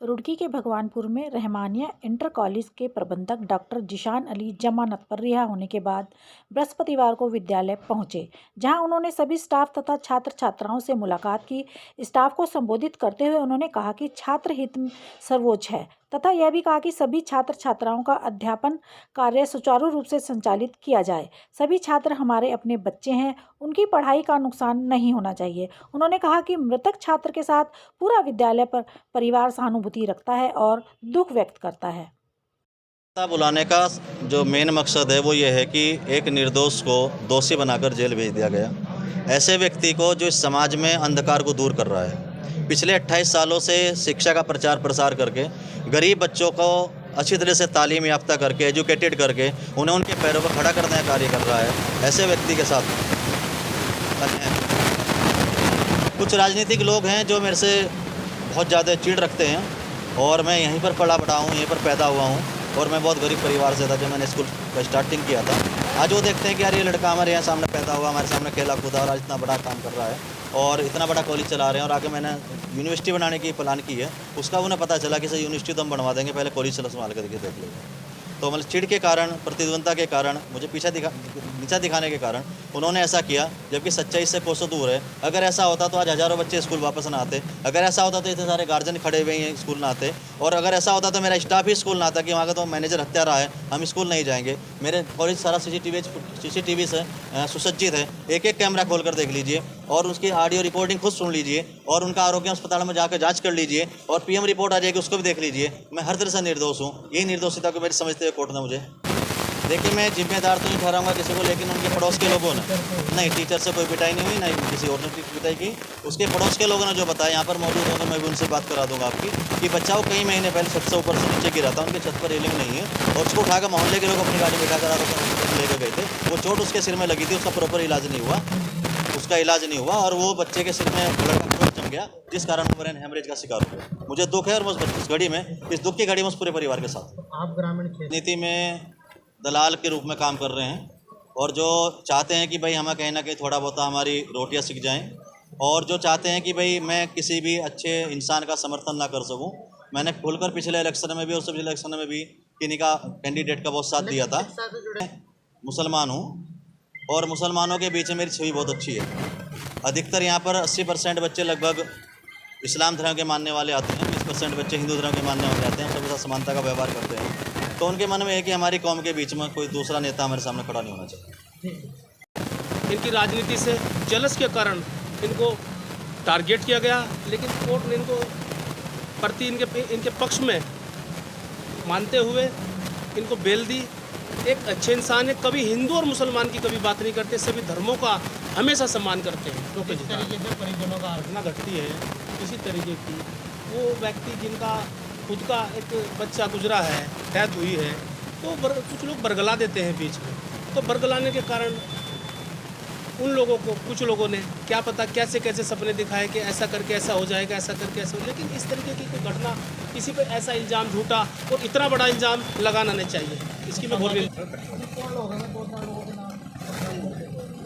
रुड़की के भगवानपुर में Rahmania inter college के प्रबंधक डॉक्टर जिशान अली जमानत पर रिहा होने के बाद बृहस्पतिवार को विद्यालय पहुंचे, जहां उन्होंने सभी स्टाफ तथा छात्र छात्राओं से मुलाकात की। स्टाफ को संबोधित करते हुए उन्होंने कहा कि छात्र हित सर्वोच्च है तथा यह भी कहा कि सभी छात्र छात्राओं का अध्यापन कार्य सुचारू रूप से संचालित किया जाए। सभी छात्र हमारे अपने बच्चे हैं, उनकी पढ़ाई का नुकसान नहीं होना चाहिए। उन्होंने कहा कि मृतक छात्र के साथ पूरा विद्यालय पर परिवार सहानुभूति रखता है और दुख व्यक्त करता है। बुलाने का जो मेन मकसद है वो ये है कि एक निर्दोष को दोषी बनाकर जेल भेज दिया गया। ऐसे व्यक्ति को जो इस समाज में अंधकार को दूर कर रहा है, पिछले 28 सालों से शिक्षा का प्रचार प्रसार करके गरीब बच्चों को अच्छी तरह से तालीम याफ्ता करके एजुकेटेड करके उन्हें उनके पैरों पर खड़ा करने का कार्य कर रहा है। ऐसे व्यक्ति के साथ कुछ राजनीतिक लोग हैं जो मेरे से बहुत ज़्यादा चिढ़ रखते हैं, और मैं यहीं पर पला बड़ा हूँ, यहीं पर पैदा हुआ हूँ, और मैं बहुत गरीब परिवार से था जब मैंने स्कूल का स्टार्टिंग किया था। आज वो देखते हैं कि यार ये लड़का हमारे यहाँ सामने पैदा हुआ, हमारे सामने खेला कूदा और आज इतना बड़ा काम कर रहा है और इतना बड़ा कॉलेज चला रहे हैं, और आगे मैंने यूनिवर्सिटी बनाने की प्लान की है, उसका उन्हें पता चला कि सर यूनिवर्सिटी तो हम बनवा देंगे, पहले कॉलेज चला संभाल करके देख लेंगे। तो मतलब चिढ़ के कारण, प्रतिद्वंदता के कारण, मुझे नीचा दिखाने के कारण उन्होंने ऐसा किया, जबकि सच्चाई से कोसों दूर है। अगर ऐसा होता तो आज हज़ारों बच्चे स्कूल वापस ना आते, अगर ऐसा होता तो इतने सारे गार्जियन खड़े हुए हैं स्कूल ना आते, और अगर ऐसा होता तो मेरा स्टाफ ही स्कूल ना आता कि वहाँ का तो मैनेजर हत्या रहा है, हम स्कूल नहीं जाएंगे। मेरे कॉलेज सारा CCTV से सुसज्जित है, एक एक कैमरा खोल कर देख लीजिए और उसकी ऑडियो रिकॉर्डिंग खुद सुन लीजिए और उनका आरोग्य अस्पताल में जाकर जांच कर लीजिए और PM रिपोर्ट आ जाएगी, उसको भी देख लीजिए। मैं हर तरह से निर्दोष हूँ। यही निर्दोषिता को मेरी समझते हुए कोर्ट ने मुझे, देखिए मैं जिम्मेदार तो नहीं ठहराऊंगा किसी को, लेकिन उनके पड़ोस के लोगों ने, नहीं टीचर से कोई पिटाई नहीं हुई, नहीं किसी और ने पिटाई की, उसके पड़ोस के लोगों ने जो बताया, यहाँ पर मौजूद होकर मैं भी उनसे बात करा दूंगा आपकी, कि बच्चा वो कई महीने पहले छत से ऊपर से नीचे गिरा था, उनके छत पर रेलिंग नहीं है, और उसको उठाकर मोहल्ले के लोग अपनी गाड़ी बैठा कर लेकर गए थे। वो चोट उसके सिर में लगी थी, उसका प्रॉपर इलाज नहीं हुआ, और वो बच्चे के सिर में ब्लड का क्लॉट जम गया, जिस कारण वो ब्रेन हेमरेज का शिकार हो गया। मुझे दुख है, और इस दुख की घड़ी में उस पूरे परिवार के साथ। आप ग्रामीण नीति में दलाल के रूप में काम कर रहे हैं, और जो चाहते हैं कि भाई हमें कहीं ना कहीं थोड़ा बहुत हमारी रोटियां सीख जाएं, और जो चाहते हैं कि भाई मैं किसी भी अच्छे इंसान का समर्थन ना कर सकूं। मैंने खुलकर पिछले इलेक्शन में भी और पिछले इलेक्शन में भी किन्हीं का कैंडिडेट का बहुत साथ दिया था। मुसलमान हूँ, और मुसलमानों के बीच में मेरी छवि बहुत अच्छी है। अधिकतर यहाँ पर 80% बच्चे लगभग इस्लाम धर्म के मानने वाले आते हैं, 20% बच्चे हिंदू धर्म के मानने वाले आते हैं, सबके साथ समानता का व्यवहार करते हैं। तो उनके मन में है कि हमारी कौम के बीच में कोई दूसरा नेता हमारे सामने खड़ा नहीं होना चाहिए। इनकी राजनीति से जलस के कारण इनको टारगेट किया गया, लेकिन कोर्ट ने इनको प्रति इनके पक्ष में मानते हुए इनको बेल दी। एक अच्छे इंसान है, कभी हिंदू और मुसलमान की कभी बात नहीं करते, सभी धर्मों का हमेशा सम्मान करते हैं। तो किस तरीके से परिजनों का घटना घटती है किसी तरीके की, वो व्यक्ति जिनका खुद का एक बच्चा गुजरा है, डेथ हुई है, तो कुछ लोग बरगला देते हैं बीच में। तो बरगलाने के कारण उन लोगों को, कुछ लोगों ने क्या पता कैसे कैसे सपने दिखाए कि ऐसा करके ऐसा हो जाएगा, ऐसा करके ऐसा हो, लेकिन इस तरीके की कोई घटना, किसी पे ऐसा इल्ज़ाम झूठा और इतना बड़ा इल्ज़ाम लगाना नहीं चाहिए। इसकी मैं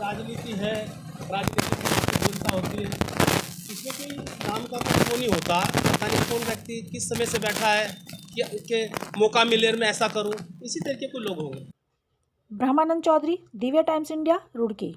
राजनीति है, राजनीति होती है, इसमें कोई नाम का वो नहीं होता, पता नहीं कौन व्यक्ति किस समय से बैठा है कि मौका मिले मैं ऐसा करूं, इसी तरीके के लोग होंगे। ब्रह्मानंद चौधरी, दिव्य टाइम्स इंडिया, रुड़की।